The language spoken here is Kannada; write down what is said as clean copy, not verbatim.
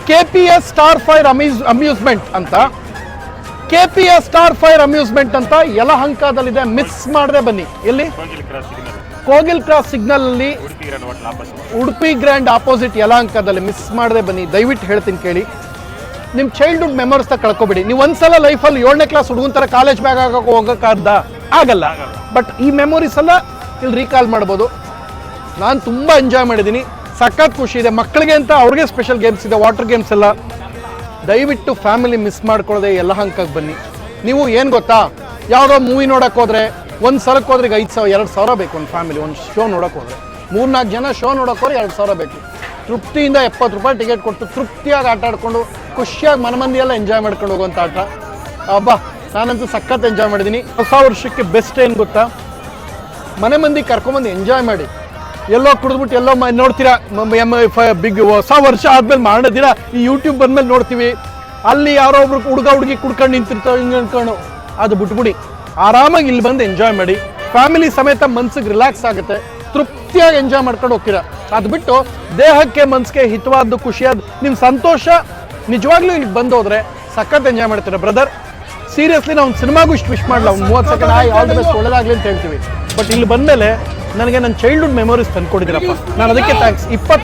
KPS ಸ್ಟಾರ್ ಫೈರ್ ಅಮ್ಯೂಸ್ಮೆಂಟ್ ಅಂತ KPS ಸ್ಟಾರ್ ಫೈರ್ ಅಮ್ಯೂಸ್ಮೆಂಟ್ ಅಂತ ಯಲಹಂಕದಲ್ಲಿದೆ. ಮಿಸ್ ಮಾಡದೆ ಬನ್ನಿ. ಎಲ್ಲಿ? ಕೋಗಿಲ್ ಕ್ರಾಸ್ ಸಿಗ್ನಲ್ ಅಲ್ಲಿ, ಉಡುಪಿ ಗ್ರ್ಯಾಂಡ್ ಆಪೋಸಿಟ್ ಯಲಹಂಕದಲ್ಲಿ. ಮಿಸ್ ಮಾಡದೆ ಬನ್ನಿ, ದಯವಿಟ್ಟು ಹೇಳ್ತೀನಿ ಕೇಳಿ. ನಿಮ್ಮ ಚೈಲ್ಡ್ಹುಡ್ ಮೆಮೊರೀಸ್ ಕಳ್ಕೊಬೇಡಿ. ನೀವು ಒಂದ್ಸಲ ಲೈಫಲ್ಲಿ 7ನೇ ಕ್ಲಾಸ್ ಹುಡುಗನ ಥರ ಕಾಲೇಜ್ ಬ್ಯಾಗ್ ಹಾಕಕ್ಕೆ ಹೋಗೋಕ್ಕಾಗ್ದ? ಆಗಲ್ಲ. ಬಟ್ ಈ ಮೆಮೊರೀಸ್ ಎಲ್ಲ ಇಲ್ಲಿ ರೀಕಾಲ್ ಮಾಡ್ಬೋದು. ನಾನು ತುಂಬ ಎಂಜಾಯ್ ಮಾಡಿದ್ದೀನಿ, ಸಖತ್ ಖುಷಿ ಇದೆ. ಮಕ್ಕಳಿಗೆ ಅಂತ ಅವ್ರಿಗೆ ಸ್ಪೆಷಲ್ ಗೇಮ್ಸ್ ಇದೆ, ವಾಟರ್ ಗೇಮ್ಸ್ ಎಲ್ಲ. ದಯವಿಟ್ಟು ಫ್ಯಾಮಿಲಿ ಮಿಸ್ ಮಾಡ್ಕೊಳ್ಳದೆ ಯಲಹಂಕಕ್ಕೆ ಬನ್ನಿ. ನೀವು ಏನು ಗೊತ್ತಾ, ಯಾವುದೋ ಮೂವಿ ನೋಡೋಕೆ ಹೋದರೆ ಒಂದು ಸಲಕ್ಕೆ ಹೋದ್ರೆ ಈಗ 2,000 ಬೇಕು. ಒಂದು ಫ್ಯಾಮಿಲಿ ಒಂದು ಶೋ ನೋಡೋಕೆ ಹೋದರೆ 3-4 ಜನ ಶೋ ನೋಡೋಕೆ ಹೋದ್ರೆ 2,000 ಬೇಕು. ತೃಪ್ತಿಯಿಂದ 70 ರೂಪಾಯಿ ಟಿಕೆಟ್ ಕೊಟ್ಟು ತೃಪ್ತಿಯಾಗಿ ಆಟ ಆಡ್ಕೊಂಡು ಖುಷಿಯಾಗಿ ಮನಮಂದಿ ಎಲ್ಲ ಎಂಜಾಯ್ ಮಾಡ್ಕೊಂಡು ಹೋಗುವಂಥ ಆಟ. ಅಬ್ಬಾ, ನಾನಂತೂ ಸಖತ್ ಎಂಜಾಯ್ ಮಾಡಿದ್ದೀನಿ. ಹೊಸ ವರ್ಷಕ್ಕೆ ಬೆಸ್ಟ್ ಏನು ಗೊತ್ತಾ, ಮನೆ ಮಂದಿ ಕರ್ಕೊಂಬಂದು ಎಂಜಾಯ್ ಮಾಡಿ. ಎಲ್ಲೋ ಕುಡಿದ್ಬಿಟ್ಟು ಎಲ್ಲೋ ನೋಡ್ತೀರಾ, ಬಿಗ್ ಹೊಸ ವರ್ಷ ಆದ್ಮೇಲೆ ಮಾಡೋ ದಿನ ಈ ಯೂಟ್ಯೂಬ್ ಬಂದ್ಮೇಲೆ ನೋಡ್ತೀವಿ, ಅಲ್ಲಿ ಯಾರೋ ಒಬ್ರು ಹುಡುಗ ಹುಡುಗಿ ಕುಡ್ಕೊಂಡು ನಿಂತಿರ್ತಾವೆ ಹಿಂಗೆ ಅನ್ಕೊಂಡು. ಅದು ಬಿಟ್ಬಿಡಿ, ಆರಾಮಾಗಿ ಇಲ್ಲಿ ಬಂದು ಎಂಜಾಯ್ ಮಾಡಿ. ಫ್ಯಾಮಿಲಿ ಸಮೇತ ಮನ್ಸಿಗೆ ರಿಲ್ಯಾಕ್ಸ್ ಆಗುತ್ತೆ, ತೃಪ್ತಿಯಾಗಿ ಎಂಜಾಯ್ ಮಾಡ್ಕೊಂಡು ಹೋಗ್ತೀರಾ. ಅದು ಬಿಟ್ಟು ದೇಹಕ್ಕೆ ಮನ್ಸಿಗೆ ಹಿತವಾದ್ದು ಖುಷಿಯಾದ ನಿಮ್ಮ ಸಂತೋಷ ನಿಜವಾಗ್ಲೂ ಇಲ್ಲಿ ಬಂದು ಹೋದ್ರೆ ಸಖತ್ ಎಂಜಾಯ್ ಮಾಡ್ತೀರಾ. ಬ್ರದರ್, ಸೀರಿಯಸ್ಲಿ ನಾವು ಒಂದು ಸಿನಿಮಾಗೂ ಇಷ್ಟು ವಿಶ್ ಮಾಡಲ್ಲ, ಒಂದು 30 ಸೆಕೆಂಡ್ ಆಲ್ ದಿ ಬೆಸ್ಟ್ ಒಳ್ಳೇದಾಗಲಿ ಅಂತ ಹೇಳ್ತೀವಿ. ಬಟ್ ಇಲ್ಲಿ ಬಂದಮೇಲೆ ನನಗೆ ನನ್ನ ಚೈಲ್ಡ್ಹುಡ್ ಮೆಮೊರೀಸ್ ತಂದುಕೊಡಿದ್ದೀರಪ್ಪ, ನಾನು ಅದಕ್ಕೆ ಥ್ಯಾಂಕ್ಸ್.